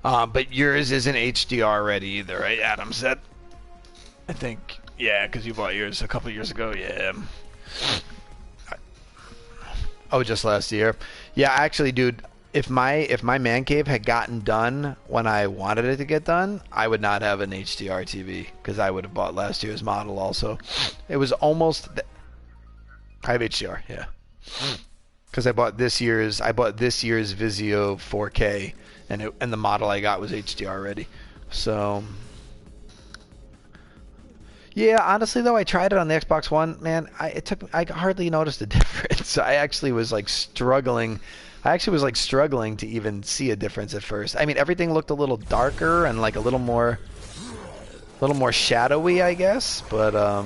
But yours isn't HDR ready either, right? Adam said. I think, yeah, because you bought yours a couple years ago. Yeah. Oh, just last year. Yeah, actually, dude. If my man cave had gotten done when I wanted it to get done, I would not have an HDR TV because I would have bought last year's model also. It was almost. I have HDR, yeah. Because I bought this year's Vizio 4K, and the model I got was HDR ready. So. Yeah, honestly though, I tried it on the Xbox One. Man, I hardly noticed a difference. I actually was like struggling. To even see a difference at first. I mean, everything looked a little darker and like a little more shadowy, I guess. But I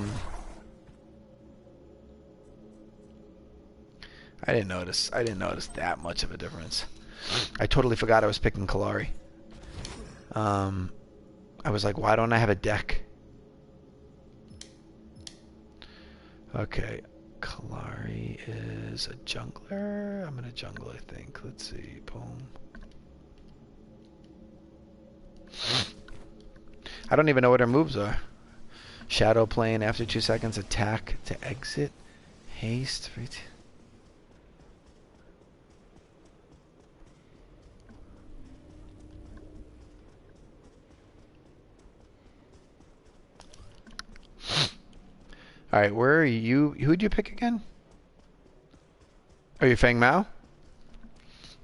didn't notice that much of a difference. I totally forgot I was picking Kallari. I was like, why don't I have a deck? Okay, Kallari is a jungler. I'm gonna jungle, I think. Let's see, boom. I don't even know what her moves are. Shadow plane after 2 seconds, attack to exit, haste. Alright, where are you? Who'd you pick again? Are you Feng Mao?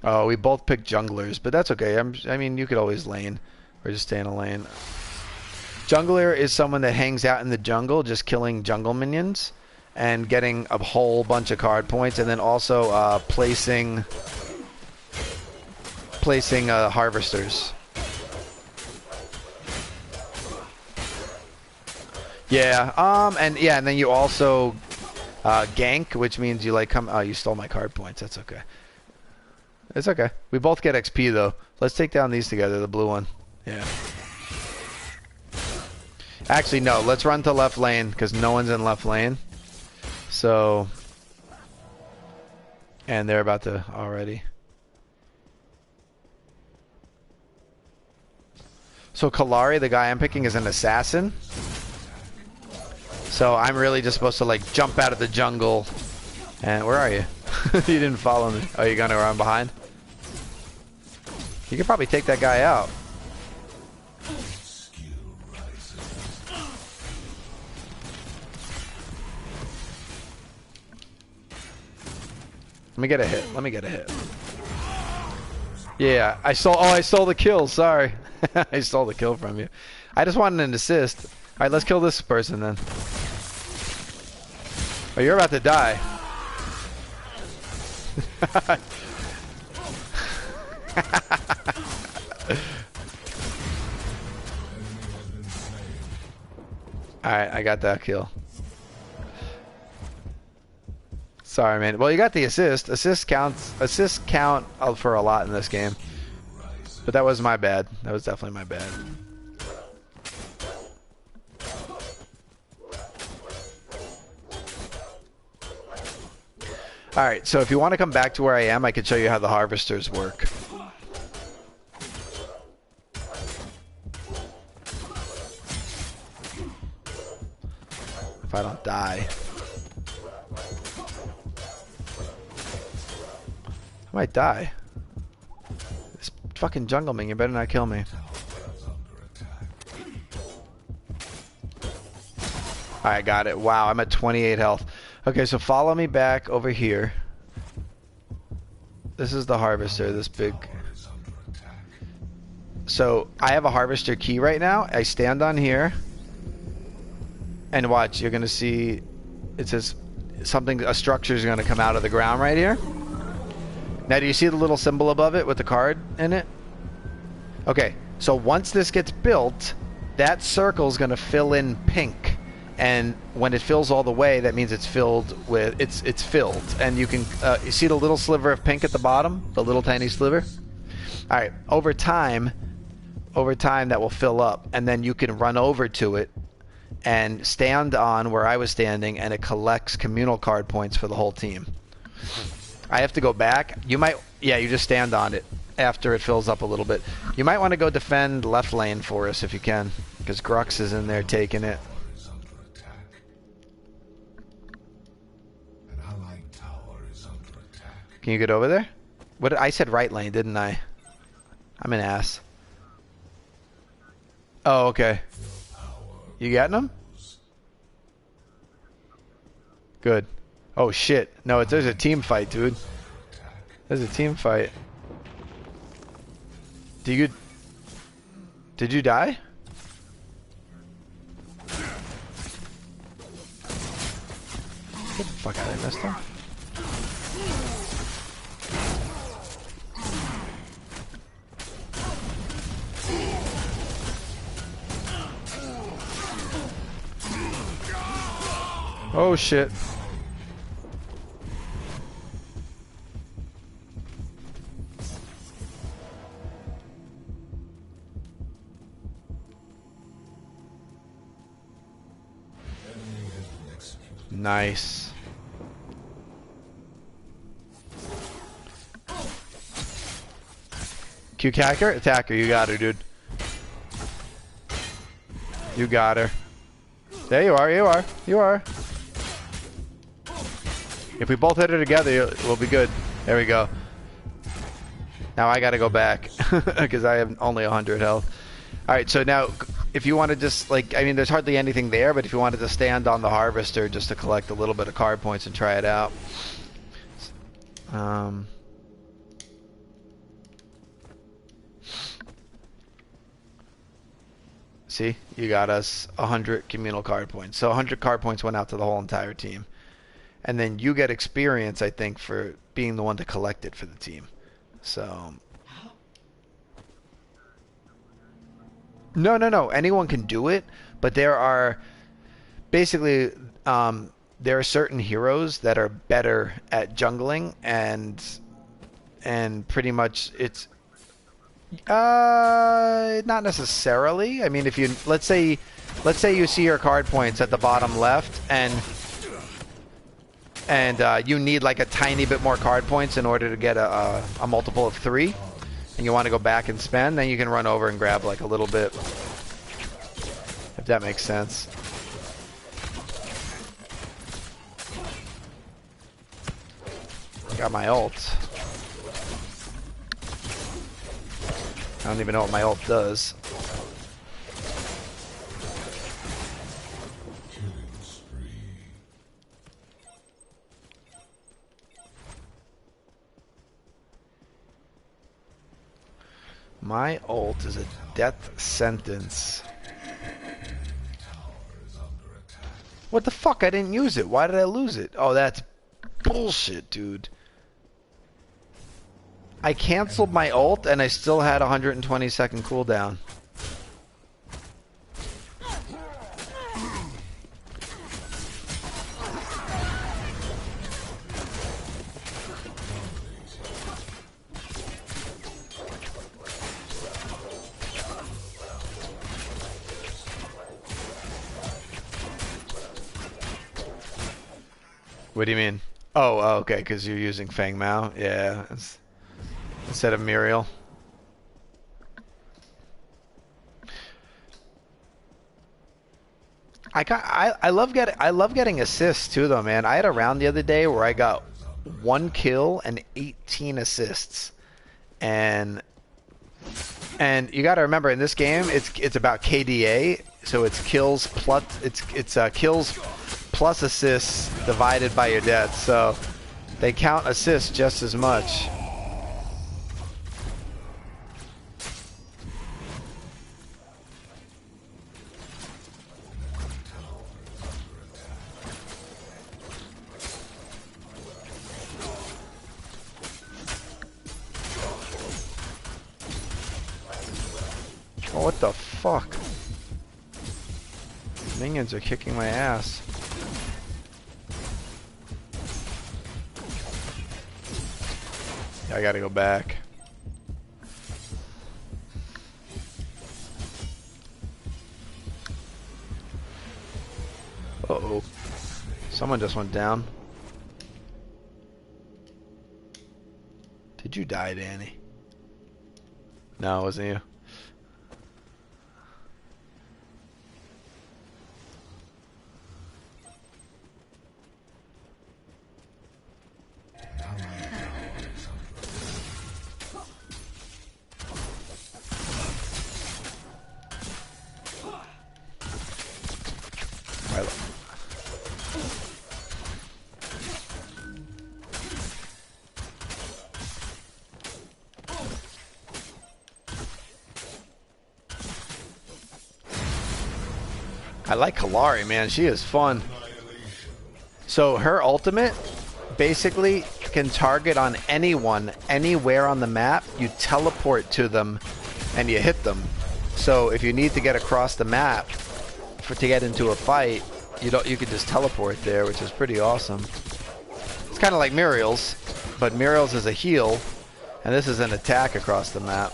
Oh, we both picked junglers, but that's okay. I mean, you could always lane, or just stay in a lane. Jungler is someone that hangs out in the jungle, just killing jungle minions, and getting a whole bunch of card points, and then also placing harvesters. Yeah, and then you also gank, which means you like come. Oh, you stole my card points. That's okay. It's okay. We both get XP though. Let's take down these together. The blue one. Yeah. Actually, no. Let's run to left lane because no one's in left lane. So, and they're about to already. So Kallari, the guy I'm picking, is an assassin. So I'm really just supposed to like jump out of the jungle. And where are you? You didn't follow me. Oh, you're gonna run behind? You could probably take that guy out. Let me get a hit. Yeah, I stole the kill. Sorry. I stole the kill from you. I just wanted an assist. Alright, let's kill this person then. Oh, you're about to die. Alright, I got that kill. Sorry, man. Well, you got the assist. Assists count for a lot in this game. But that was my bad. That was definitely my bad. Alright, so if you want to come back to where I am, I can show you how the harvesters work. If I don't die. I might die. This fucking jungle minion better not kill me. Alright, got it. Wow, I'm at 28 health. Okay, so follow me back over here. This is the harvester, this big... So, I have a harvester key right now. I stand on here. And watch, you're gonna see... It says a structure is gonna come out of the ground right here. Now, do you see the little symbol above it with the card in it? Okay, so once this gets built, that circle is gonna fill in pink. And when it fills all the way, that means it's filled with it's filled, and you can you see the little sliver of pink at the bottom, the little tiny sliver. All right, over time that will fill up, and then you can run over to it and stand on where I was standing, and it collects communal card points for the whole team. I have to go back. You might, yeah, you just stand on it, after it fills up a little bit. You might want to go defend left lane for us if you can, because Grux is in there taking it. Can you get over there? What I said right lane, didn't I? I'm an ass. Oh, okay. You getting him? Good. Oh shit. No, there's a team fight, dude. There's a team fight. Did you die? Get the fuck out of here, mister. Oh shit. Nice. Q attacker? Attacker, you got her, dude. You got her. There you are, you are, you are. If we both hit her together, we'll be good. There we go. Now I gotta go back because I have only 100 health. Alright, so now if you want to just, like, I mean, there's hardly anything there, but if you wanted to stand on the harvester just to collect a little bit of card points and try it out. See, you got us 100 communal card points. So 100 card points went out to the whole entire team. And then you get experience, I think, for being the one to collect it for the team. So... No. Anyone can do it, but there are... Basically, there are certain heroes that are better at jungling, and pretty much it's... not necessarily. I mean, if you... Let's say you see your card points at the bottom left, and you need like a tiny bit more card points in order to get a multiple of 3, and you want to go back and spend, then you can run over and grab like a little bit, if that makes sense. Got my ult. I don't even know what my ult does. My ult is a death sentence. What the fuck? I didn't use it. Why did I lose it? Oh, that's bullshit, dude. I canceled my ult and I still had 120-second cooldown. What do you mean? Oh, okay, because you're using Fang Mao. Yeah, instead of Muriel. I love getting assists too, though, man. I had a round the other day where I got 1 kill and 18 assists, and you got to remember, in this game it's about KDA, so it's kills plus kills plus assists divided by your deaths, so they count assists just as much. Oh, what the fuck? Minions are kicking my ass. I gotta go back. Uh-oh. Someone just went down. Did you die, Danny? No, it wasn't you. I like Kallari, man. She is fun. So her ultimate basically can target on anyone, anywhere on the map. You teleport to them and you hit them. So if you need to get across the map to get into a fight, you could just teleport there, which is pretty awesome. It's kind of like Muriel's, but Muriel's is a heal, and this is an attack across the map.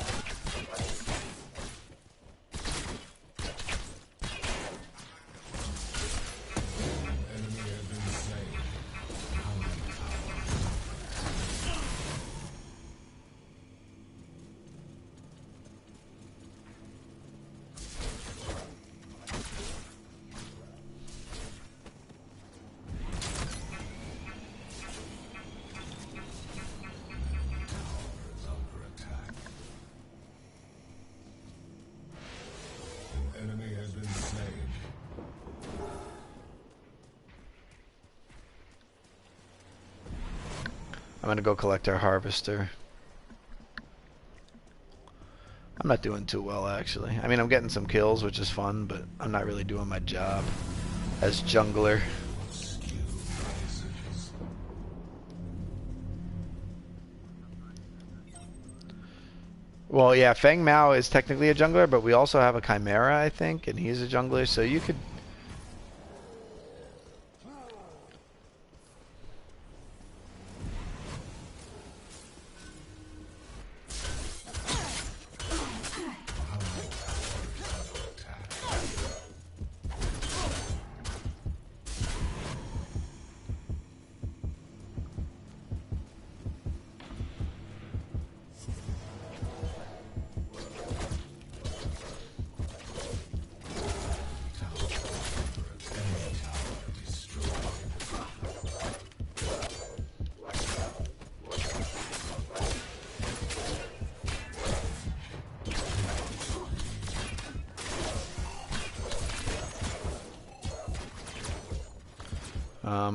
I'm gonna go collect our harvester. I'm not doing too well, actually. I mean, I'm getting some kills, which is fun, but I'm not really doing my job as jungler. Well, yeah, Feng Mao is technically a jungler, but we also have a Chimera, I think, and he's a jungler, so you could...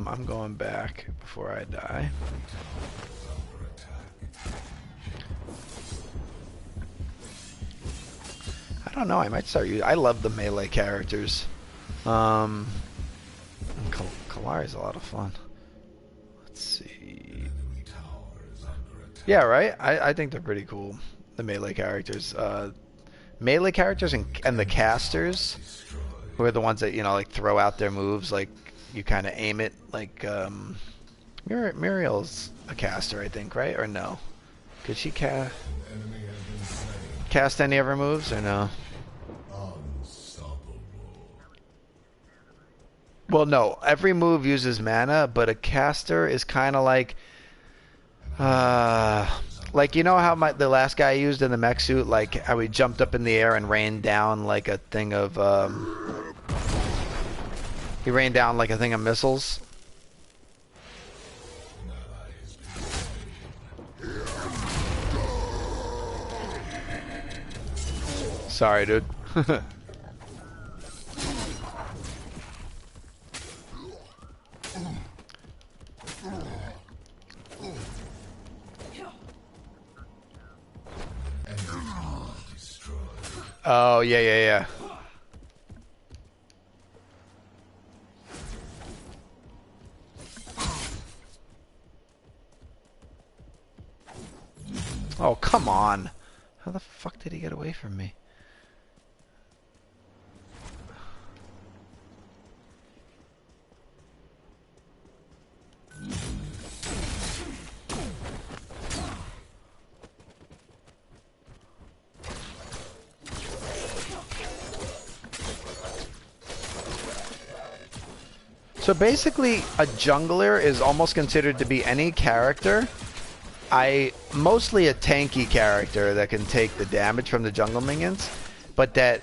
I'm going back before I die. I don't know, I might start using... I love the melee characters. Kallari's a lot of fun. Let's see. Yeah, right? I think they're pretty cool, the melee characters. Melee characters and the casters, who are the ones that, you know, like throw out their moves, like you kind of aim it, like Muriel's a caster, I think, right? Or no? Could she cast any of her moves, or no? Well, no. Every move uses mana, but a caster is kind of like you know how the last guy used in the mech suit, like how he jumped up in the air and rained down like a thing of he rained down like a thing of missiles. Sorry, dude. Oh, yeah. Oh, come on. How the fuck did he get away from me? So basically, a jungler is almost considered to be any character mostly a tanky character that can take the damage from the jungle minions, but that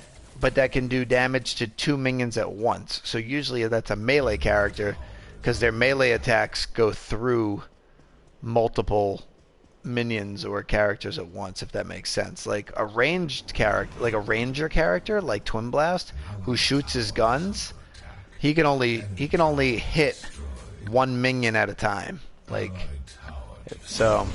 can do damage to 2 minions at once. So usually that's a melee character because their melee attacks go through multiple minions or characters at once, if that makes sense. Like a ranged character, like a ranger character, like Twin Blast, who shoots his guns, he can only hit 1 minion at a time. Like, so.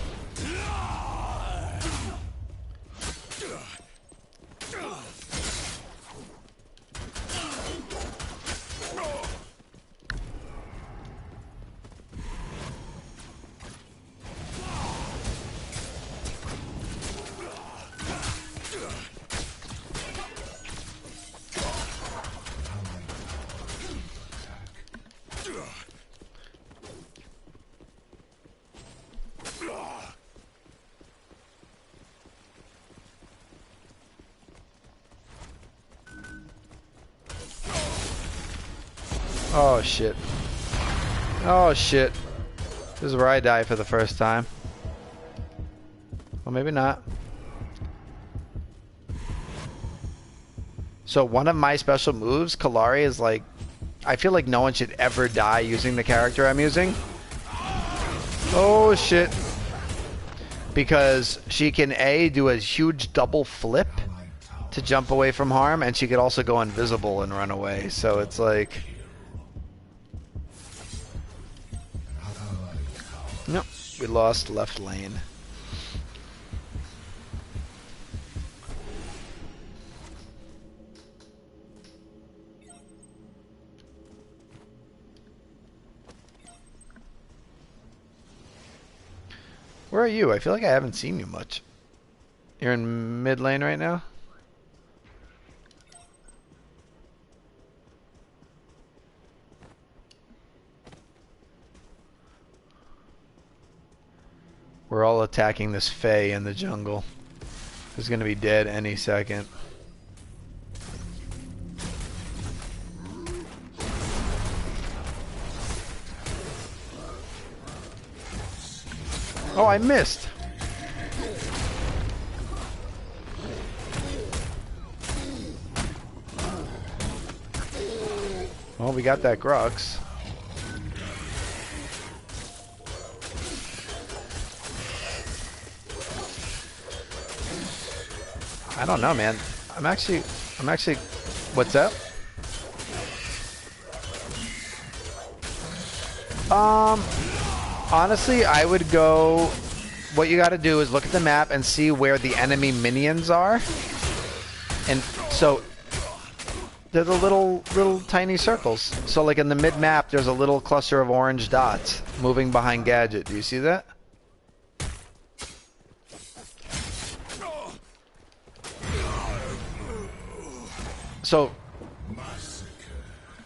Oh shit. Oh shit. This is where I die for the first time. Well, maybe not. So one of my special moves, Kallari, is like, I feel like no one should ever die using the character I'm using. Oh shit. Because she can A, do a huge double flip to jump away from harm, and she could also go invisible and run away. So it's like... Nope, we lost left lane. Where are you? I feel like I haven't seen you much. You're in mid lane right now? We're all attacking this Fae in the jungle. Who's gonna be dead any second. Oh, I missed! Well, we got that Grux. I don't know, man. I'm actually, what's up? Honestly, I would go, what you gotta do is look at the map and see where the enemy minions are. And so, they're the little tiny circles. So like in the mid-map, there's a little cluster of orange dots moving behind Gadget. Do you see that? So,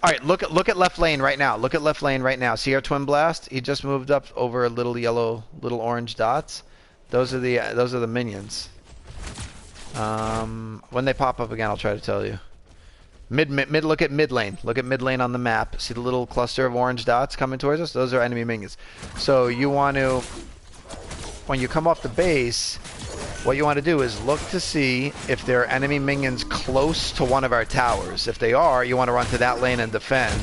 all right, look at left lane right now. Look at left lane right now. See our Twin Blast? He just moved up over little yellow, little orange dots. Those are the minions. When they pop up again, I'll try to tell you. Mid. Look at mid lane. Look at mid lane on the map. See the little cluster of orange dots coming towards us? Those are enemy minions. So you want to, when you come off the base, what you want to do is look to see if there are enemy minions close to one of our towers. If they are, you want to run to that lane and defend.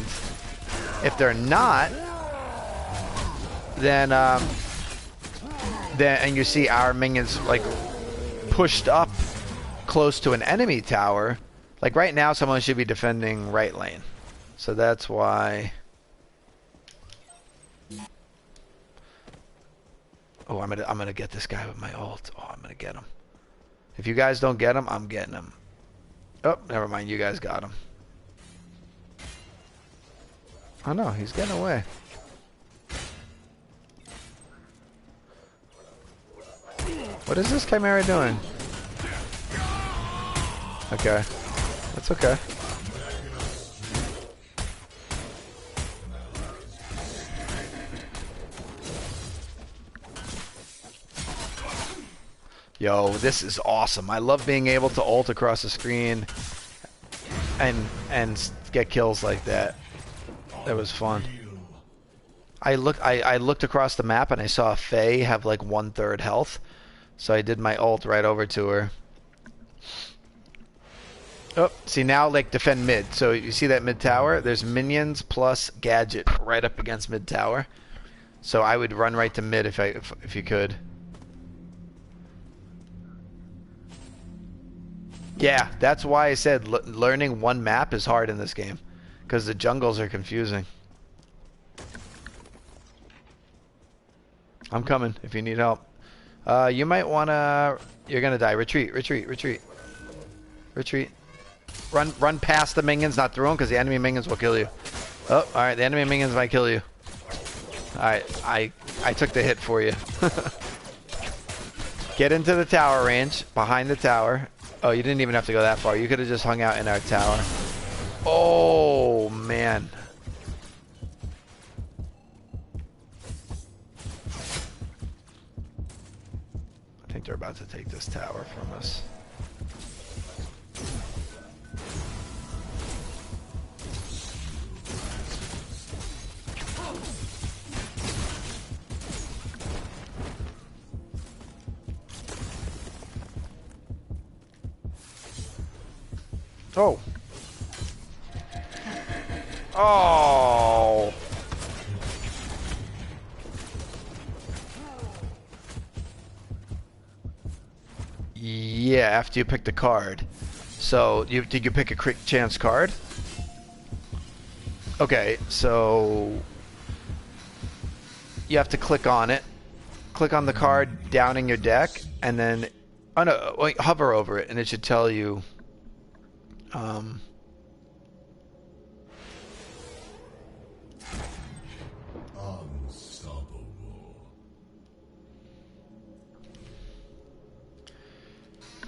If they're not, then and you see our minions like pushed up close to an enemy tower, like right now someone should be defending right lane. So that's why. Oh, I'm gonna get this guy with my ult. Oh, I'm gonna get him. If you guys don't get him, I'm getting him. Oh, never mind. You guys got him. Oh no, he's getting away. What is this Chimera doing? Okay, that's okay. Yo, this is awesome. I love being able to ult across the screen and get kills like that. That was fun. I looked across the map and I saw Faye have like 1/3 health, so I did my ult right over to her. Oh, see now like defend mid. So you see that mid tower? There's minions plus gadget right up against mid tower. So I would run right to mid if you could. Yeah, that's why I said learning one map is hard in this game, because the jungles are confusing. I'm coming if you need help. You might wanna. You're gonna die. Retreat, retreat, retreat, retreat. Run past the minions, not through them, because the enemy minions will kill you. Oh, all right. The enemy minions might kill you. All right, I took the hit for you. Get into the tower range, behind the tower. Oh, you didn't even have to go that far. You could have just hung out in our tower. Oh man. I think they're about to take this tower from us. Oh. Oh. Yeah, after you pick the card. So, did you pick a quick chance card? Okay, so you have to click on it. Click on the card down in your deck, and then wait, hover over it, and it should tell you.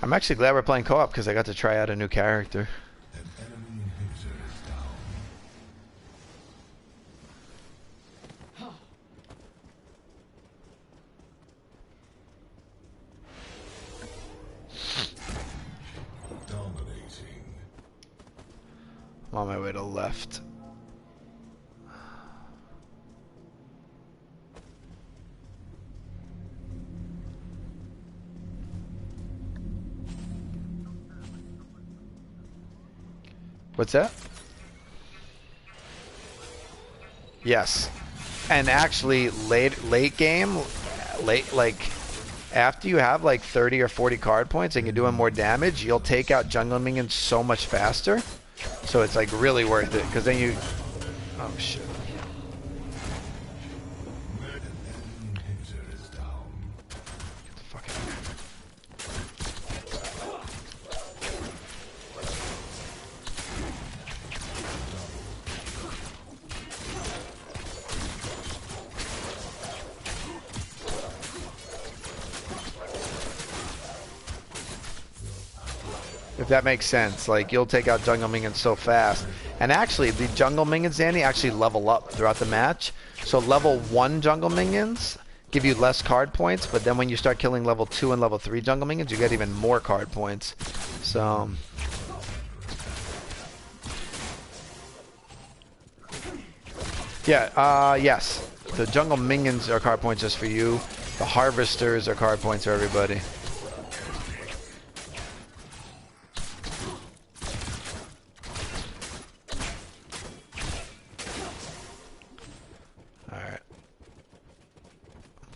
I'm actually glad we're playing co-op because I got to try out a new character. An enemy inhibitor is down. Dominating. I'm on my way to left. What's that? Yes. And actually late game, like after you have like 30 or 40 card points and you're doing more damage, you'll take out jungle minions so much faster. So it's like really worth it, because then you... Oh shit. If that makes sense, like you'll take out jungle minions so fast. And actually, the jungle minions, Danny, actually level up throughout the match. So level 1 jungle minions give you less card points, but then when you start killing level 2 and level 3 jungle minions, you get even more card points. So... yeah, yes. The jungle minions are card points just for you. The harvesters are card points for everybody. Alright.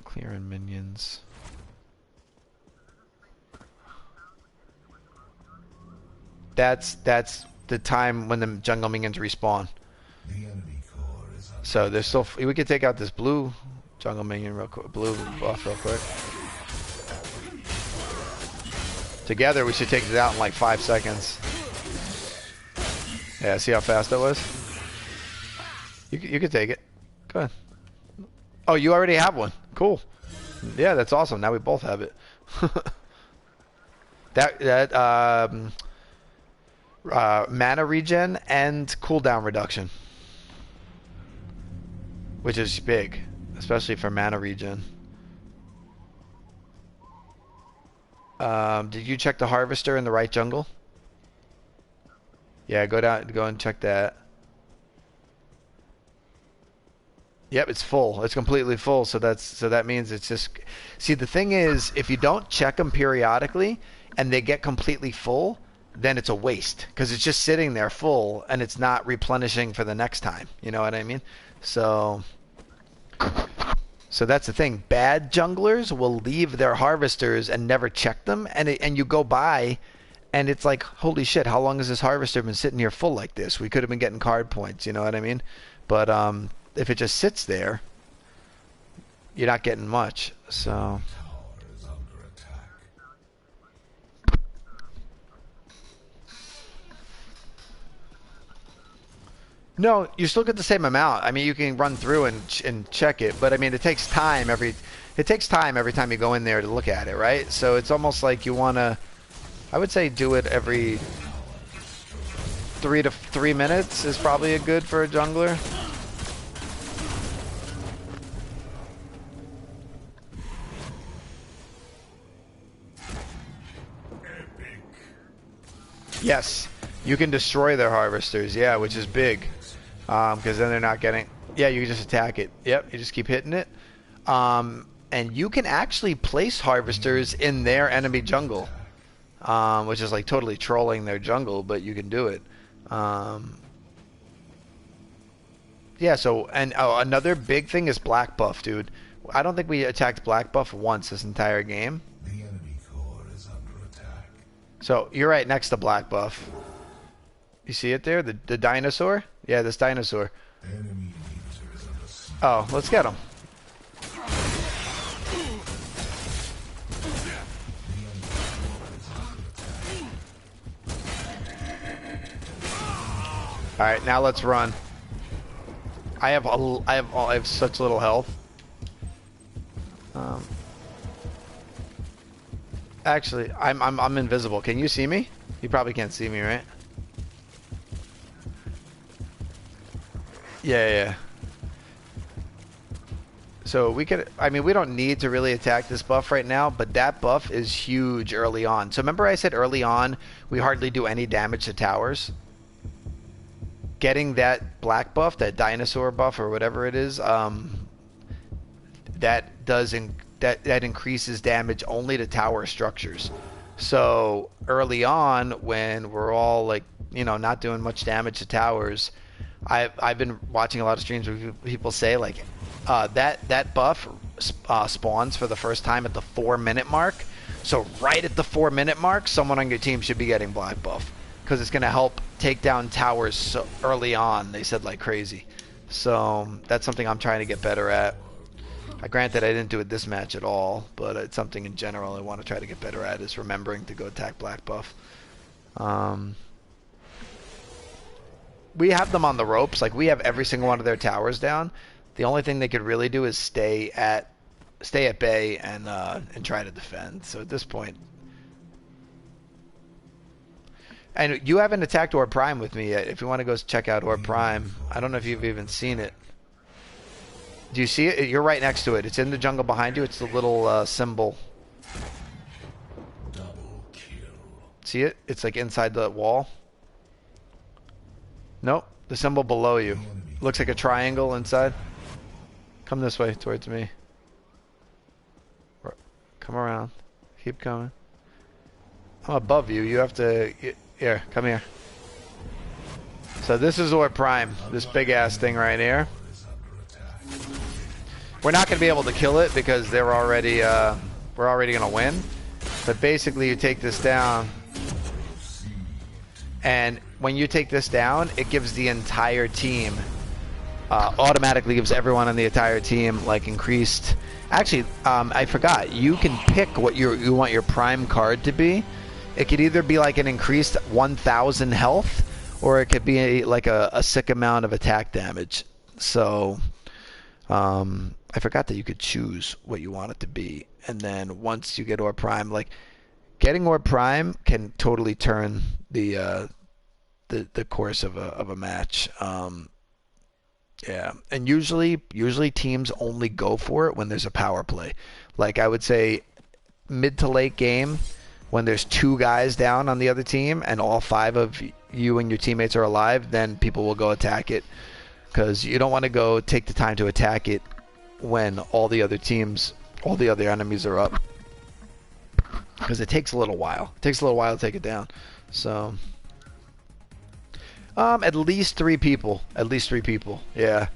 Clearing minions. That's the time when the jungle minions respawn. The enemy core is up. So there's still... We could take out this blue jungle minion real quick. Blue buff real quick. Together we should take it out in like 5 seconds. Yeah, see how fast that was? You could take it. Go ahead. Oh, you already have one. Cool. Yeah, that's awesome. Now we both have it. Mana regen and cooldown reduction, which is big, especially for mana regen. Did you check the harvester in the right jungle? Yeah, go and check that. Yep, it's full. It's completely full. So that means it's just. See, the thing is, if you don't check them periodically and they get completely full, then it's a waste because it's just sitting there full and it's not replenishing for the next time. You know what I mean? So that's the thing. Bad junglers will leave their harvesters and never check them, and you go by, and it's like, holy shit! How long has this harvester been sitting here full like this? We could have been getting card points. You know what I mean? But if it just sits there, you're not getting much. So. Tower is under attack. No, you still get the same amount. I mean, you can run through and check it, but I mean, it takes time every time you go in there to look at it, right? So it's almost like you want to, I would say, do it every 3 minutes is probably a good for a jungler. Yes, you can destroy their harvesters, yeah, which is big. Because then they're not getting... Yeah, you can just attack it. Yep, you just keep hitting it. And you can actually place harvesters in their enemy jungle. Which is like totally trolling their jungle, but you can do it. Yeah, so... And another big thing is black buff, dude. I don't think we attacked black buff once this entire game. The enemy core is under attack. So, you're right next to black buff. You see it there? The dinosaur? Yeah, this dinosaur. Enemy inhibitor is under siege. Oh, let's get him. Alright, now let's run. I have such little health. Actually, I'm invisible. Can you see me? You probably can't see me, right? Yeah. So we could, I mean, we don't need to really attack this buff right now, but that buff is huge early on. So remember I said early on, we hardly do any damage to towers? Getting that black buff, that dinosaur buff or whatever it is, that increases damage only to tower structures. So early on, when we're all like, you know, not doing much damage to towers, I've been watching a lot of streams where people say like that buff spawns for the first time at the 4-minute mark. So right at the 4-minute mark, someone on your team should be getting black buff because it's going to help take down towers so early on. They said like crazy. So that's something I'm trying to get better at. Granted, I didn't do it this match at all, but it's something in general I want to try to get better at, is remembering to go attack black buff. We have them on the ropes. Like, we have every single one of their towers down. The only thing they could really do is stay at bay and try to defend. So at this point, and you haven't attacked Orb Prime with me yet. If you want to go check out Orb Prime, I don't know if you've even seen it. Do you see it? You're right next to it. It's in the jungle behind you. It's the little symbol. Double kill. See it? It's like inside the wall. Nope. The symbol below you. Looks like a triangle inside. Come this way towards me. Come around. Keep coming. I'm above you. You have to... Here, come here. So this is Orb Prime. This big ass thing right here. We're not going to be able to kill it because they're already... we're already going to win. But basically you take this down. And when you take this down, it gives the entire team... automatically gives everyone on the entire team like increased... Actually, I forgot. You can pick what you want your prime card to be. It could either be like an increased 1,000 health, or it could be like a sick amount of attack damage. So, I forgot that you could choose what you want it to be. And then once you get Orb Prime, like getting Orb Prime can totally turn the course of a match. Yeah, and usually teams only go for it when there's a power play. Like I would say, mid to late game, when there's 2 guys down on the other team and all 5 of you and your teammates are alive, then people will go attack it. because you don't want to go take the time to attack it when all the other enemies are up, because it takes a little while. It takes a little while to take it down. So, at least 3 people. At least 3 people. Yeah.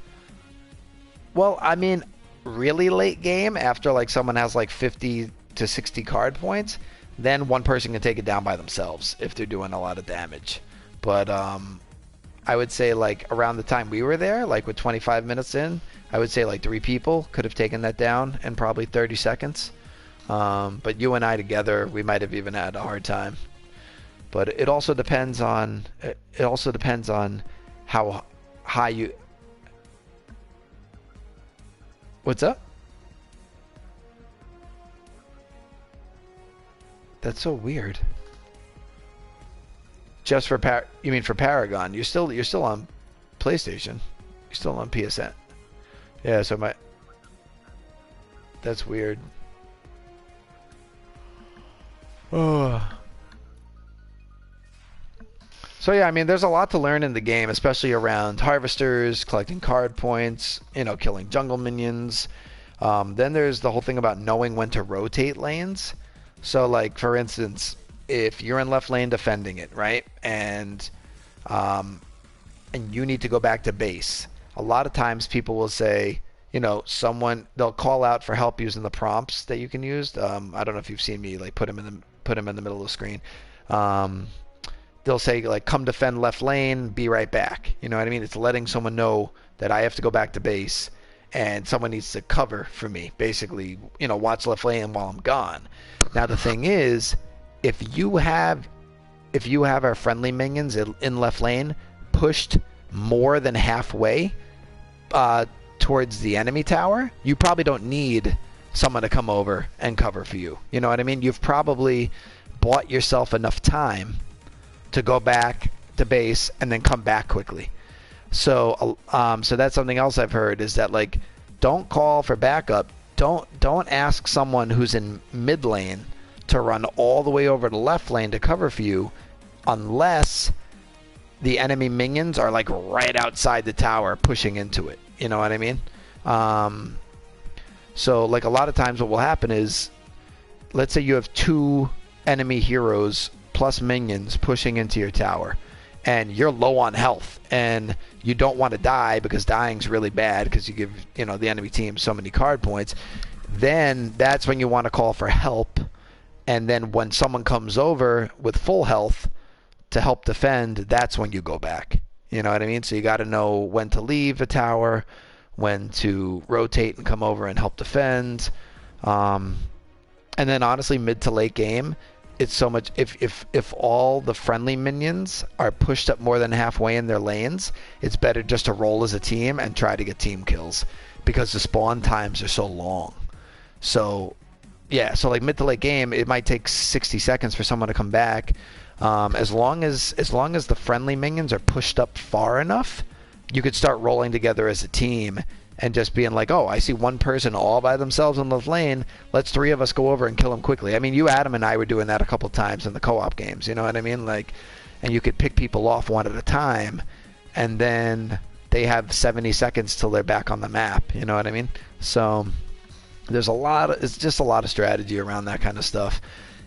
Well, I mean, really late game, after like someone has like 50 to 60 card points, then one person can take it down by themselves if they're doing a lot of damage. But I would say like around the time we were there, like with 25 minutes in, I would say like 3 people could have taken that down in probably 30 seconds. But you and I together, we might have even had a hard time. But it also depends on how high you. What's up? That's so weird. Just for you mean for Paragon? You're still on PlayStation. You're still on PSN. Yeah, so that's weird. Oh. So yeah, I mean, there's a lot to learn in the game, especially around harvesters, collecting card points, killing jungle minions. Then there's the whole thing about knowing when to rotate lanes. So like, for instance, if you're in left lane defending it, right, and you need to go back to base, a lot of times people will say, they'll call out for help using the prompts that you can use. I don't know if you've seen me like put them in the middle of the screen. They'll say like, come defend left lane, be right back. You know what I mean? It's letting someone know that I have to go back to base and someone needs to cover for me. Basically, watch left lane while I'm gone. Now the thing is, if you have our friendly minions in left lane pushed more than halfway towards the enemy tower, you probably don't need someone to come over and cover for you. You know what I mean? You've probably bought yourself enough time to go back to base and then come back quickly. So that's something else I've heard, is that like, don't call for backup. Don't ask someone who's in mid lane to run all the way over to left lane to cover for you, unless the enemy minions are like right outside the tower pushing into it. You know what I mean? So like, a lot of times what will happen is, let's say you have 2 enemy heroes plus minions pushing into your tower, and you're low on health, and you don't want to die because dying's really bad because you give the enemy team so many card points. Then that's when you want to call for help, and then when someone comes over with full health to help defend, that's when you go back. You know what I mean? So you got to know when to leave a tower, when to rotate and come over and help defend. And then honestly, mid to late game, it's so much, if all the friendly minions are pushed up more than halfway in their lanes, it's better just to roll as a team and try to get team kills, because the spawn times are so long. So yeah, so like mid to late game, it might take 60 seconds for someone to come back. As long as the friendly minions are pushed up far enough, you could start rolling together as a team and just being like, oh, I see one person all by themselves in the lane. Let's 3 of us go over and kill him quickly. I mean, you, Adam, and I were doing that a couple times in the co-op games. You know what I mean? Like, and you could pick people off one at a time, and then they have 70 seconds till they're back on the map. You know what I mean? So there's it's just a lot of strategy around that kind of stuff.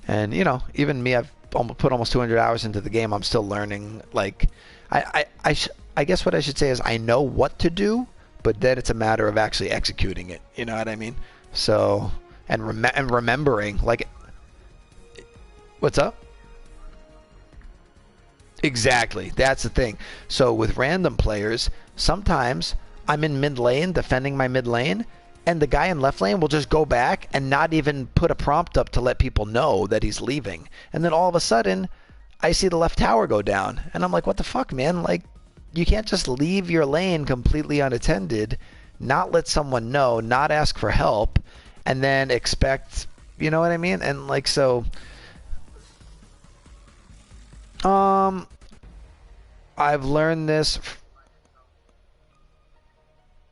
And even me, I've put almost 200 hours into the game. I'm still learning. Like, I guess what I should say is, I know what to do, but then it's a matter of actually executing it. You know what I mean? So, and remembering, like, what's up? Exactly. That's the thing. So with random players, sometimes I'm in mid lane defending my mid lane, and the guy in left lane will just go back and not even put a prompt up to let people know that he's leaving. And then all of a sudden, I see the left tower go down, and I'm like, what the fuck, man? Like, you can't just leave your lane completely unattended, not let someone know, not ask for help, and then expect, you know what I mean? And like, so, I've learned this.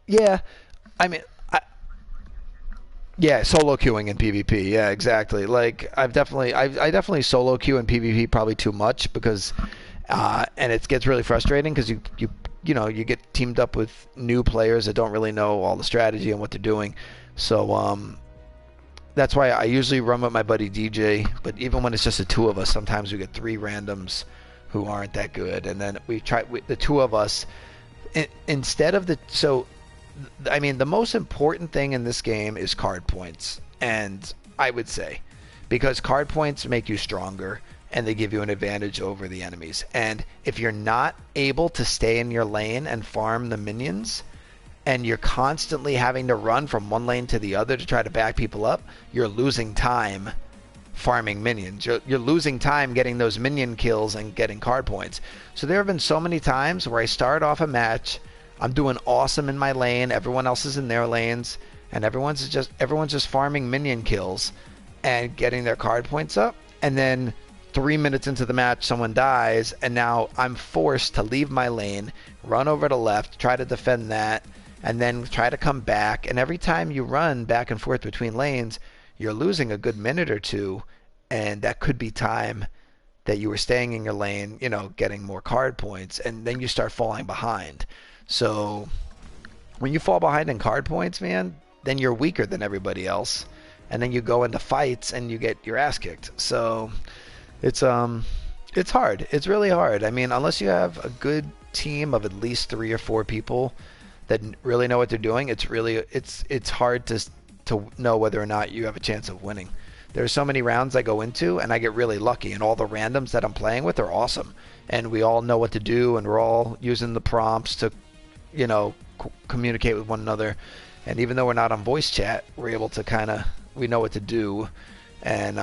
Yeah, I mean, yeah, solo queuing in PvP. Yeah, exactly. Like, I definitely solo queue in PvP probably too much, because and it gets really frustrating because you you get teamed up with new players that don't really know all the strategy and what they're doing. So that's why I usually run with my buddy DJ. But even when it's just the two of us, sometimes we get three randoms who aren't that good, and then we try the two of us instead of the. So, I mean, the most important thing in this game is card points, and I would say because card points make you stronger and they give you an advantage over the enemies. And if you're not able to stay in your lane and farm the minions, and you're constantly having to run from one lane to the other to try to back people up, you're losing time farming minions. You're losing time getting those minion kills and getting card points. So there have been so many times where I start off a match, I'm doing awesome in my lane, everyone else is in their lanes, and everyone's just farming minion kills and getting their card points up, and then 3 minutes into the match, someone dies, and now I'm forced to leave my lane, run over to left, try to defend that, and then try to come back. And every time you run back and forth between lanes, you're losing a good minute or two, and that could be time that you were staying in your lane, getting more card points, and then you start falling behind. So when you fall behind in card points, man, then you're weaker than everybody else, and then you go into fights and you get your ass kicked. So it's hard. It's really hard. I mean, unless you have a good team of at least 3 or 4 people that really know what they're doing, it's hard to know whether or not you have a chance of winning. There's so many rounds I go into and I get really lucky, and all the randoms that I'm playing with are awesome, and we all know what to do, and we're all using the prompts to communicate with one another. And even though we're not on voice chat, we're able to we know what to do. And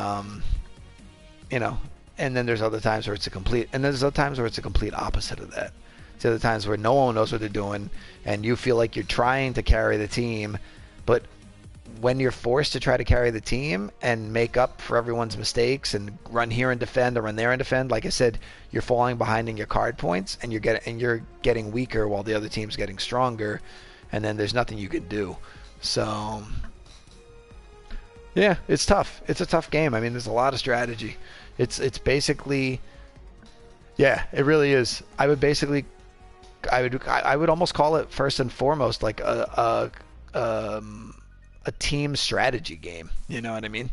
and then there's other times where it's a complete opposite of that. It's other times where no one knows what they're doing, and you feel like you're trying to carry the team, but when you're forced to try to carry the team and make up for everyone's mistakes and run here and defend or run there and defend, like I said, you're falling behind in your card points, and you're getting weaker while the other team's getting stronger, and then there's nothing you can do. So yeah, it's tough. It's a tough game. I mean, there's a lot of strategy. It's basically, yeah, it really is. I would almost call it first and foremost like a team strategy game. You know what I mean?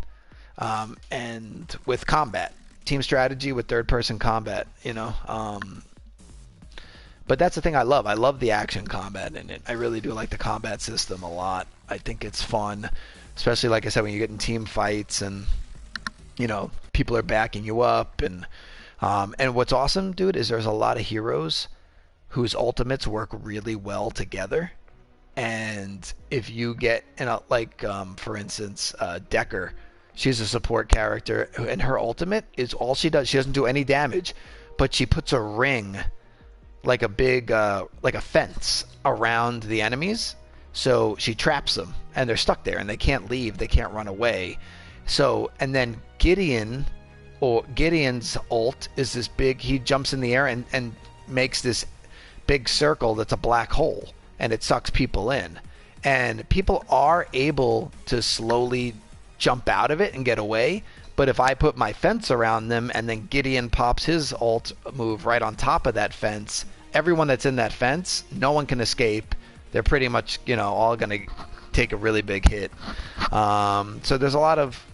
And with combat, team strategy with third-person combat. But that's the thing I love. I love the action combat in it. I really do like the combat system a lot. I think it's fun, especially like I said, when you get in team fights and people are backing you up, and what's awesome, dude, is there's a lot of heroes whose ultimates work really well together. And if you get for instance, Decker, she's a support character, and her ultimate is all she does. She doesn't do any damage, but she puts a ring, like a big like a fence around the enemies, so she traps them and they're stuck there and they can't leave, they can't run away. So, and then Gideon's ult is this big, he jumps in the air and makes this big circle that's a black hole, and it sucks people in. And people are able to slowly jump out of it and get away, but if I put my fence around them and then Gideon pops his ult move right on top of that fence, everyone that's in that fence, no one can escape. They're pretty much, all going to take a really big hit. So there's a lot of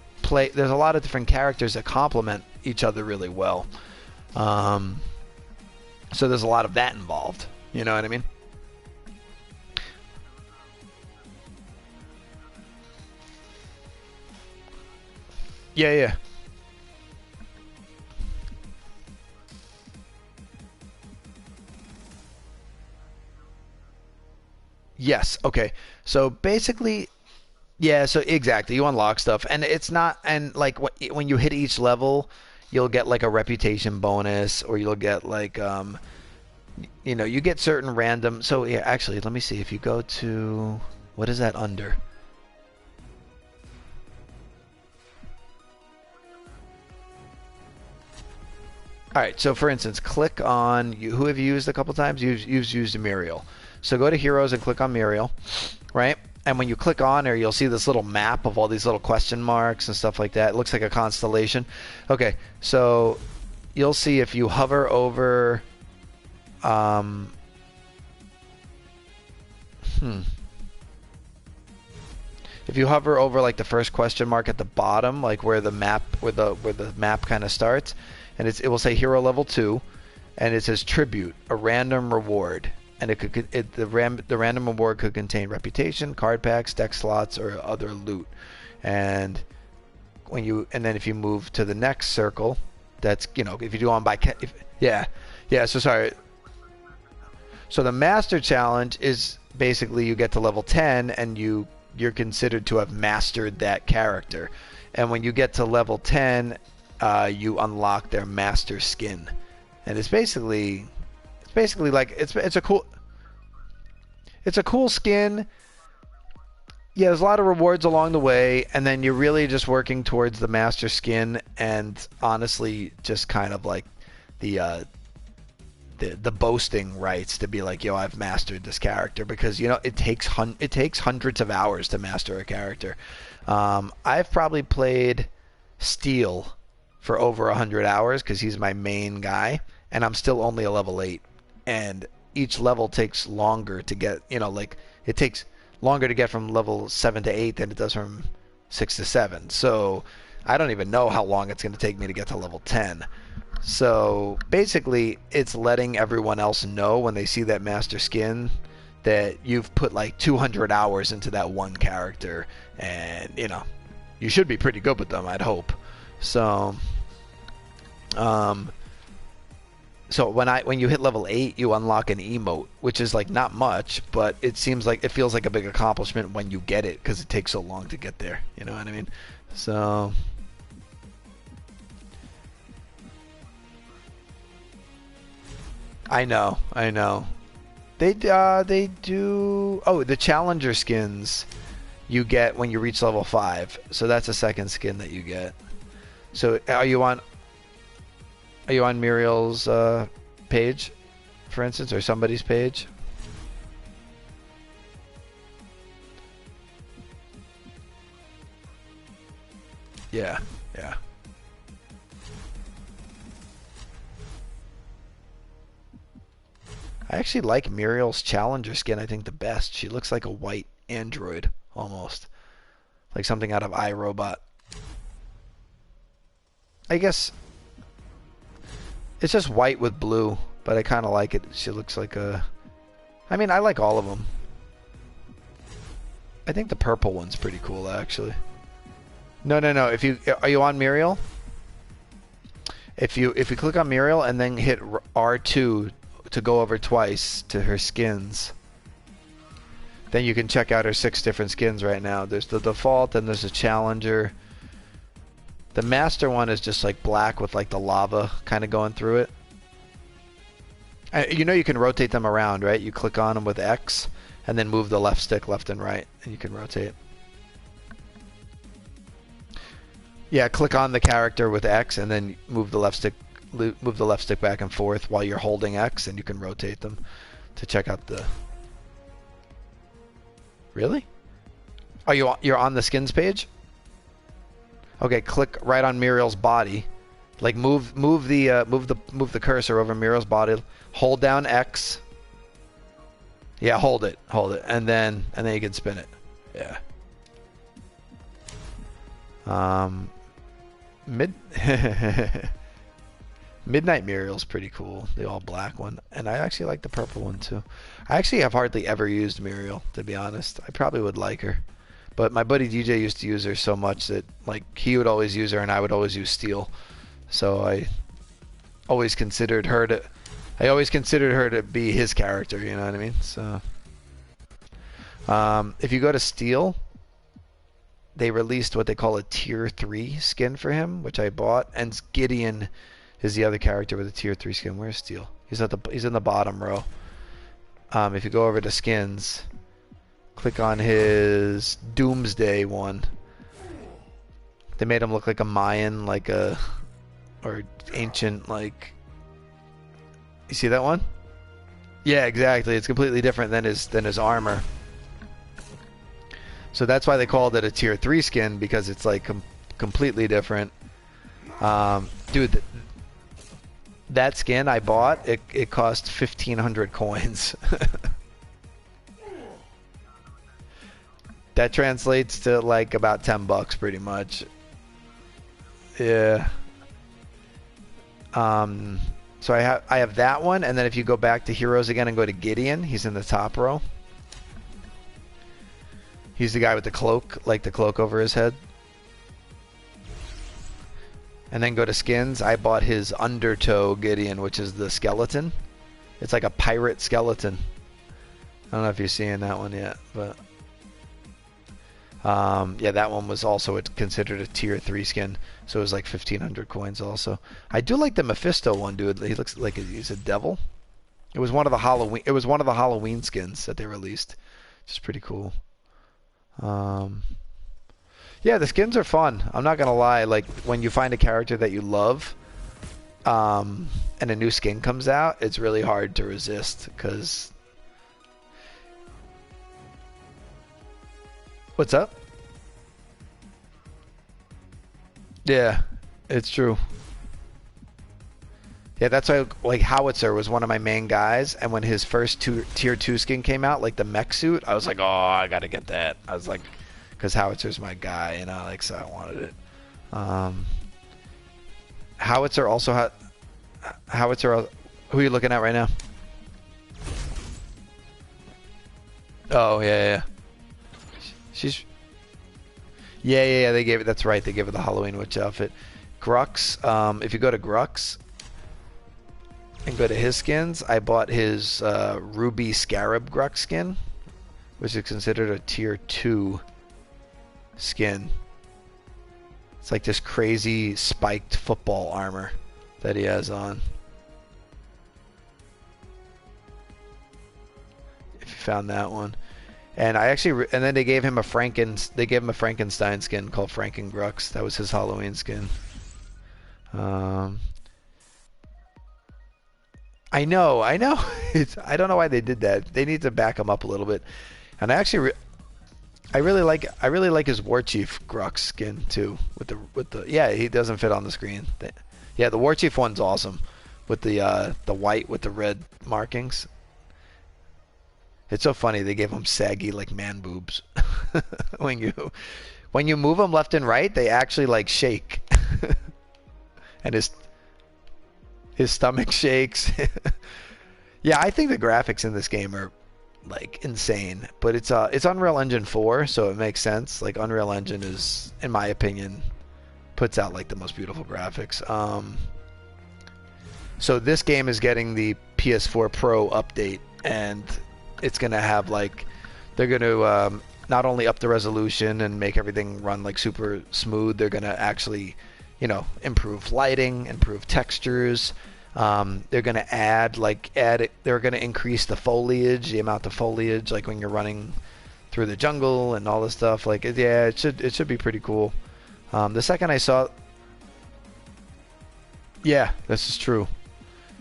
different characters that complement each other really well. So there's a lot of that involved. You know what I mean? Yeah. Yes. Okay. So basically, yeah. So exactly, you unlock stuff, and it's not, and like when you hit each level, you'll get like a reputation bonus, or you'll get like you get certain random. So yeah, actually, let me see. If you go to, what is that under? All right, so for instance, click on who have you used a couple times? You've used Muriel. So go to Heroes and click on Muriel, right? And when you click on her, you'll see this little map of all these little question marks and stuff like that. It looks like a constellation. Okay, so you'll see if you hover over If you hover over like the first question mark at the bottom, like where the map kind of starts, and it will say hero level 2, and it says tribute, a random reward, and the random reward could contain reputation, card packs, deck slots, or other loot. And then if you move to the next circle, that's if you do on by so sorry. So the master challenge is basically you get to level 10 and you're considered to have mastered that character, and when you get to level 10, you unlock their master skin, and it's basically like it's a cool skin. Yeah, there's a lot of rewards along the way, and then you're really just working towards the master skin, and honestly, just kind of like the boasting rights to be like, yo, I've mastered this character, because it takes hundreds of hours to master a character. I've probably played Steel for over 100 hours because he's my main guy, and I'm still only a level 8, and each level takes longer to get. It takes longer to get from level 7 to 8 than it does from 6 to 7. So I don't even know how long it's going to take me to get to level 10. So basically, it's letting everyone else know when they see that master skin that you've put like 200 hours into that one character, and you should be pretty good with them, I'd hope. So when you hit level 8, you unlock an emote, which is like not much, but it feels like a big accomplishment when you get it, because it takes so long to get there. You know what I mean? So I know. They do. Oh, the challenger skins you get when you reach level 5. So that's a second skin that you get. So are you on Muriel's page, for instance, or somebody's page? Yeah. I actually like Muriel's challenger skin, I think, the best. She looks like a white android, almost. Like something out of iRobot. I guess it's just white with blue, but I kind of like it. She looks like a... I mean, I like all of them. I think the purple one's pretty cool, actually. No. Are you on Muriel? If you click on Muriel and then hit R2 to go over twice to her skins, then you can check out her 6 different skins right now. There's the default, and there's a challenger. The master one is just like black with like the lava kind of going through it. You can rotate them around, right? You click on them with X and then move the left stick left and right, and you can rotate. Yeah, click on the character with X and then move the left stick back and forth while you're holding X, and you can rotate them to check out the... Really? Oh, you're on the skins page? Okay, click right on Muriel's body. Like move the cursor over Muriel's body. Hold down X. Yeah, hold it, and then you can spin it. Yeah. Midnight Muriel's pretty cool, the all black one, and I actually like the purple one too. I actually have hardly ever used Muriel, to be honest. I probably would like her, but my buddy DJ used to use her so much that like he would always use her and I would always use Steel. So I always considered her to be his character, you know what I mean? So if you go to Steel, they released what they call a tier 3 skin for him, which I bought, and Gideon is the other character with a tier 3 skin. Where's Steel? He's in the bottom row. If you go over to skins, click on his Doomsday one. They made him look like a Mayan, or ancient, like... You see that one? Yeah, exactly. It's completely different than his armor. So that's why they called it a tier 3 skin, because it's like completely different. Dude, that skin I bought, it cost 1,500 coins. That translates to like about $10 pretty much. Yeah. So I have that one, and then if you go back to heroes again and go to Gideon, he's in the top row. He's the guy with the cloak, like the cloak over his head. And then go to skins. I bought his Undertow Gideon, which is the skeleton. It's like a pirate skeleton. I don't know if you're seeing that one yet, but yeah, that one was also considered a tier 3 skin, so it was like 1,500 coins also. I do like the Mephisto one, dude. He looks like he's a devil. It was one of the Halloween skins that they released, which is pretty cool. Yeah, the skins are fun. I'm not gonna lie. Like when you find a character that you love, and a new skin comes out, it's really hard to resist because. What's up? Yeah, it's true. Yeah, that's why like Howitzer was one of my main guys, and when his first tier 2 skin came out, like the mech suit, I was like, oh, I gotta get that. I was like, because Howitzer's my guy, and so I wanted it. Howitzer also had Howitzer. Who are you looking at right now? Oh yeah. She's yeah. They gave it. That's right. They gave her the Halloween witch outfit. Grux. If you go to Grux and go to his skins, I bought his Ruby Scarab Grux skin, which is considered a tier 2 skin. It's like this crazy spiked football armor that he has on. If you found that one. And then they gave him a Frankenstein skin called Frankengrux. That was his Halloween skin. I know. I don't know why they did that. They need to back him up a little bit. And I really like his Warchief Grux skin too. With the yeah, he doesn't fit on the screen. Yeah, the Warchief one's awesome with the white with the red markings. It's so funny. They gave him saggy like man boobs. when you move them left and right, they actually like shake, and his stomach shakes. Yeah, I think the graphics in this game are like insane, but it's Unreal Engine 4, so it makes sense. Like Unreal Engine is, in my opinion, puts out like the most beautiful graphics. So this game is getting the PS4 Pro update, and it's gonna have like they're gonna not only up the resolution and make everything run like super smooth, they're gonna actually, improve lighting, improve textures. They're gonna they're gonna increase the foliage, the amount of foliage, like when you're running through the jungle and all this stuff. Like, yeah, it should be pretty cool. The second I saw, yeah, this is true.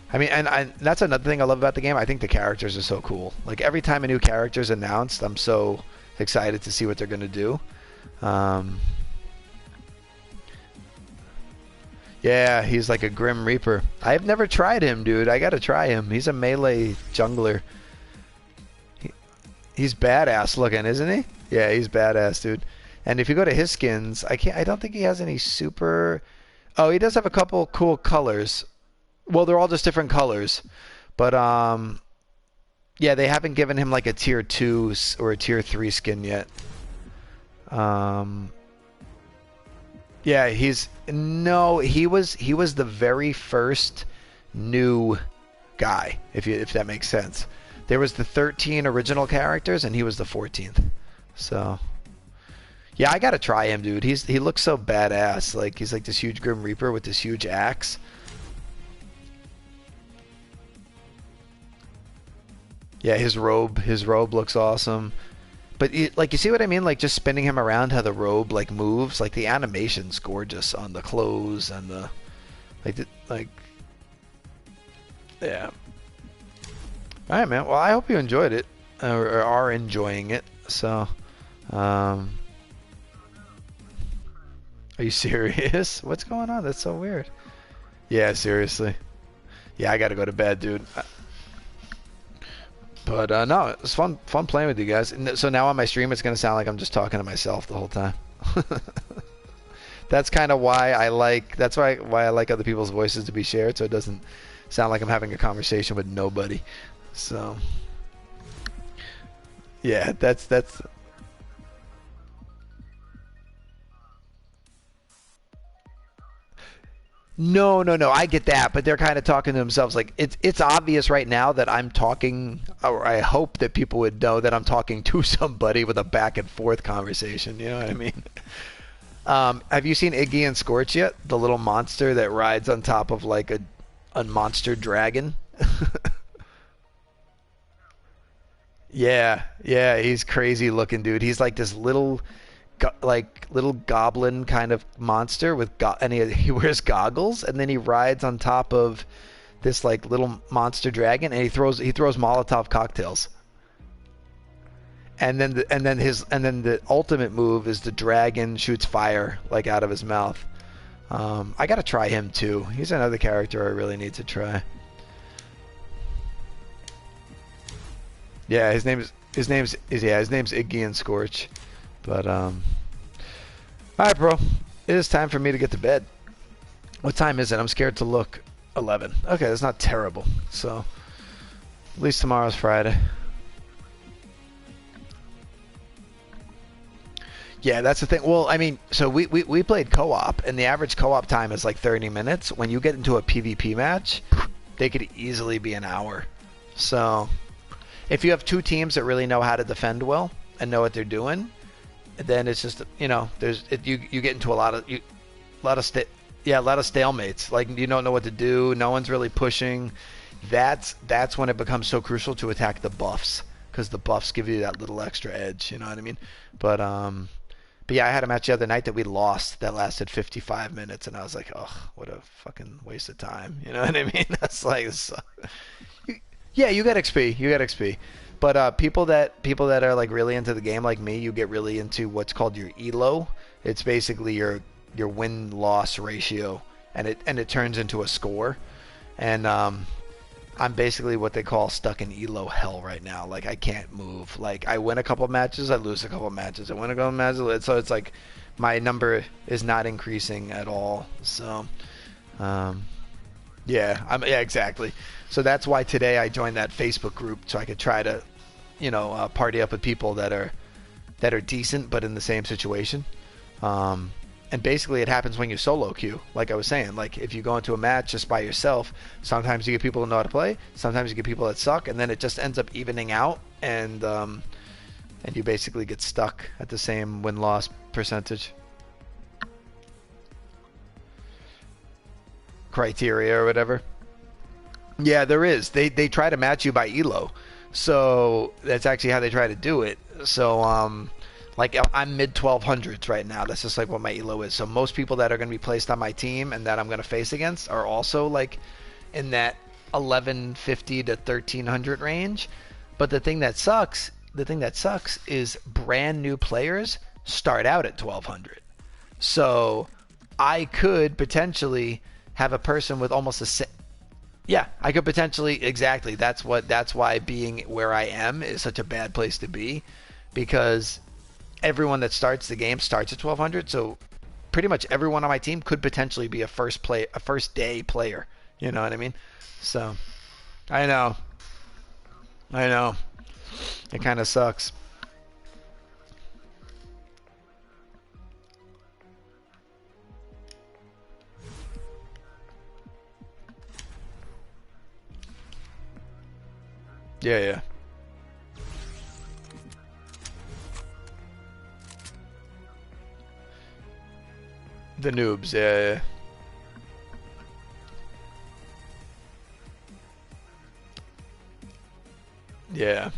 I mean, and that's another thing I love about the game. I think the characters are so cool. Like every time a new character is announced, I'm so excited to see what they're gonna do. Yeah, he's like a Grim Reaper. I've never tried him, dude. I gotta try him. He's a melee jungler. He's badass looking, isn't he? Yeah, he's badass, dude. And if you go to his skins, I don't think he has any super. Oh, he does have a couple cool colors. Well, they're all just different colors, but yeah, they haven't given him like a tier 2 or a tier 3 skin yet. Yeah, he was the very first new guy, if that makes sense. There was the 13 original characters, and he was the 14th. So, yeah, I gotta try him, dude. He looks so badass. Like he's like this huge Grim Reaper with this huge axe. Yeah, his robe looks awesome. But you see what I mean? Like just spinning him around, how the robe like moves, like the animation's gorgeous on the clothes and the yeah. All right, man. Well, I hope you enjoyed it or are enjoying it. So, are you serious? What's going on? That's so weird. Yeah, seriously. Yeah, I gotta go to bed, dude. But no, it was fun playing with you guys. And so now on my stream, it's gonna sound like I'm just talking to myself the whole time. That's kind of why I like. That's why I like other people's voices to be shared, so it doesn't sound like I'm having a conversation with nobody. So yeah, that's. No, no, no. I get that, but they're kind of talking to themselves. Like it's obvious right now that I'm talking, or I hope that people would know that I'm talking to somebody with a back and forth conversation. You know what I mean? Have you seen Iggy and Scorch yet? The little monster that rides on top of like a monster dragon. Yeah, yeah, he's crazy looking, dude. He's like this little, little goblin kind of monster with and he wears goggles, and then he rides on top of this like little monster dragon, and he throws Molotov cocktails. And then the ultimate move is the dragon shoots fire like out of his mouth. I gotta try him too. He's another character I really need to try. Yeah, his name's Iggy and Scorch. But all right, bro. It is time for me to get to bed. What time is it? I'm scared to look. 11. Okay, that's not terrible. So at least tomorrow's Friday. Yeah, that's the thing. Well, I mean, so we played co-op, and the average co-op time is like 30 minutes. When you get into a PvP match, they could easily be an hour. So if you have two teams that really know how to defend well and know what they're doing, then it's just, you get into a lot of stalemates. Like you don't know what to do. No one's really pushing. That's when it becomes so crucial to attack the buffs, because the buffs give you that little extra edge. You know what I mean? But yeah, I had a match the other night that we lost that lasted 55 minutes, and I was like, oh, what a fucking waste of time. You know what I mean? That's like, yeah, you get XP, but people that are like really into the game like me, you get really into what's called your elo. It's basically your win-loss ratio, and it turns into a score, and I'm basically what they call stuck in elo hell right now. Like I can't move. Like I win a couple matches, I lose a couple matches. I win a couple matches, so it's like my number is not increasing at all. So, yeah, exactly. So that's why today I joined that Facebook group, so I could try to, party up with people that are decent but in the same situation. And basically it happens when you solo queue, like I was saying. Like if you go into a match just by yourself, sometimes you get people who know how to play, sometimes you get people that suck, and then it just ends up evening out, and you basically get stuck at the same win-loss percentage criteria or whatever. Yeah, there is. They try to match you by elo, so that's actually how they try to do it. So like I'm mid 1200s right now. That's just like what my elo is. So most people that are going to be placed on my team and that I'm going to face against are also like in that 1150 to 1300 range. But the thing that sucks is brand new players start out at 1200. So I could potentially have a person with almost yeah, I could potentially, exactly. That's why being where I am is such a bad place to be, because everyone that starts the game starts at 1200, so pretty much everyone on my team could potentially be a first day player. You know what I mean? So I know. It kind of sucks. Yeah. The noobs, yeah. Yeah.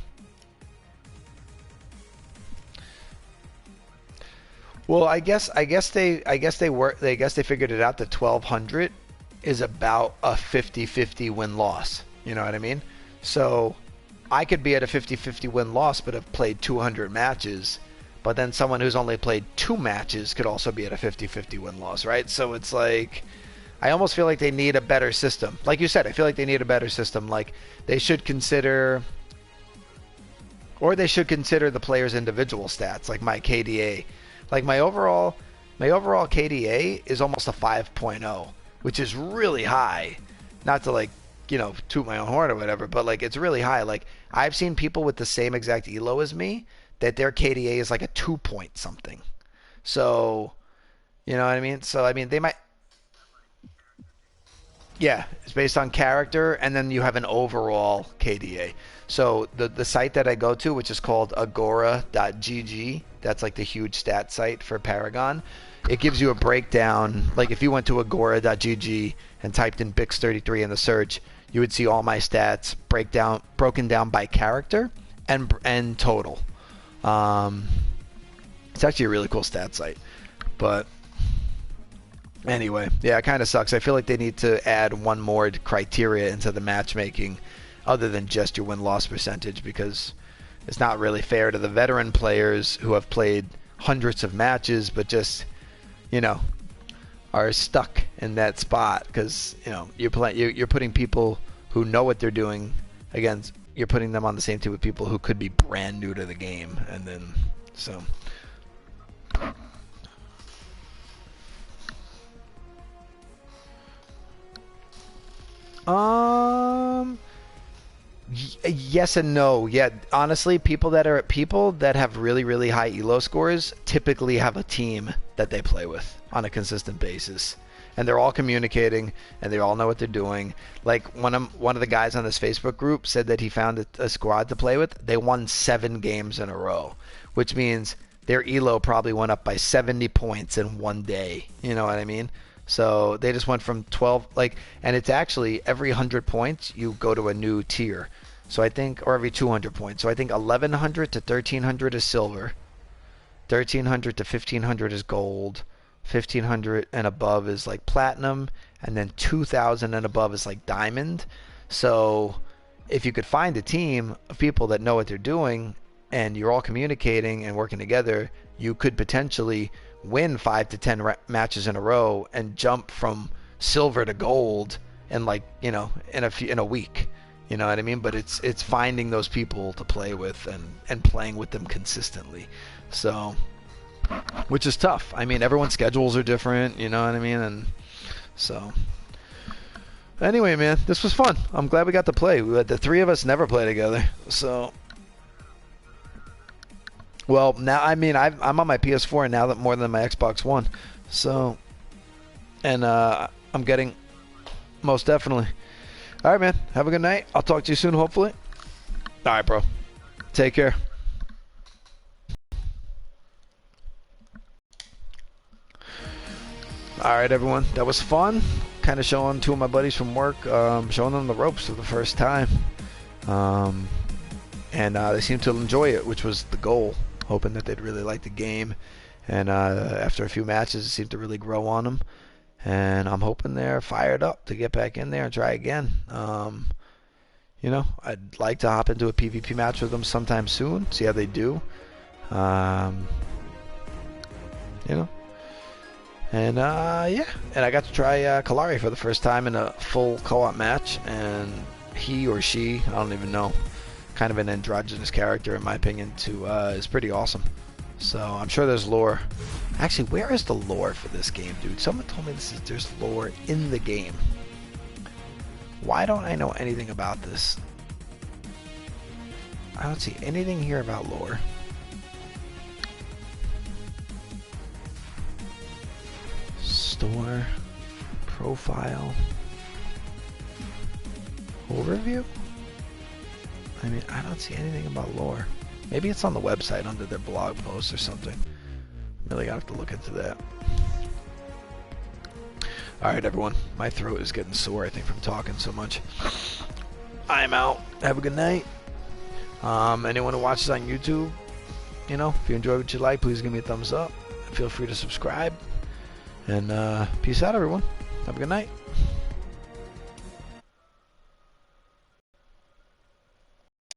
Well, I guess they figured it out that 1200 is about a 50-50 win-loss. You know what I mean? So I could be at a 50-50 win-loss but have played 200 matches, but then someone who's only played 2 matches could also be at a 50-50 win-loss, right? So it's like, I almost feel like they need a better system. Like you said, I feel like they need a better system. Like they should consider Or they should consider the player's individual stats, like my KDA. Like my overall KDA is almost a 5.0, which is really high. Not to like, toot my own horn or whatever, but like it's really high. Like I've seen people with the same exact elo as me that their KDA is like a 2 point something. So, you know what I mean? So I mean they might. Yeah, it's based on character, and then you have an overall KDA. So the site that I go to, which is called agora.gg, that's like the huge stat site for Paragon. It gives you a breakdown. Like if you went to agora.gg and typed in Bix33 in the search, you would see all my stats broken down by character and total. It's actually a really cool stat site, but. Anyway, yeah, it kind of sucks. I feel like they need to add one more criteria into the matchmaking other than just your win-loss percentage, because it's not really fair to the veteran players who have played hundreds of matches but just, are stuck in that spot because, you're putting people who know what they're doing against, you're putting them on the same team with people who could be brand new to the game, and then, so... Yes and no. Yeah, honestly, people that have really, really high elo scores typically have a team that they play with on a consistent basis, and they're all communicating and they all know what they're doing. Like one of the guys on this Facebook group said that he found a squad to play with. They won 7 games in a row, which means their elo probably went up by 70 points in one day. You know what I mean? So they just went from 12, and it's actually every 100 points you go to a new tier. So I think, or every 200 points. So I think 1100 to 1300 is silver, 1300 to 1500 is gold, 1500 and above is like platinum, and then 2000 and above is like diamond. So if you could find a team of people that know what they're doing and you're all communicating and working together, you could potentially win 5 to 10 matches in a row and jump from silver to gold in in a week. You know what I mean? But it's finding those people to play with and playing with them consistently. So, which is tough. I mean, everyone's schedules are different, you know what I mean? And so anyway, man, this was fun. I'm glad we got to play. The 3 of us never play together. So well, now I'm on my PS4 now, that more than my Xbox One. So, and I'm getting most definitely. All right, man. Have a good night. I'll talk to you soon, hopefully. All right, bro. Take care. All right, everyone. That was fun. Kind of showing 2 of my buddies from work, showing them the ropes for the first time. And they seemed to enjoy it, which was the goal. Hoping that they'd really like the game, and after a few matches it seemed to really grow on them, and I'm hoping they're fired up to get back in there and try again. I'd like to hop into a PvP match with them sometime soon, see how they do. And yeah, and I got to try Kallari for the first time in a full co-op match, and he or she, I don't even know, kind of an androgynous character in my opinion, is pretty awesome. So I'm sure there's lore. Actually, where is the lore for this game, dude? Someone told me there's lore in the game. Why don't I know anything about this? I don't see anything here about lore. Store, profile, overview? I mean, I don't see anything about lore. Maybe it's on the website under their blog post or something. Really gotta have to look into that. Alright, everyone. My throat is getting sore, I think, from talking so much. I'm out. Have a good night. Anyone who watches on YouTube, if you enjoy what you like, please give me a thumbs up. Feel free to subscribe. And peace out, everyone. Have a good night.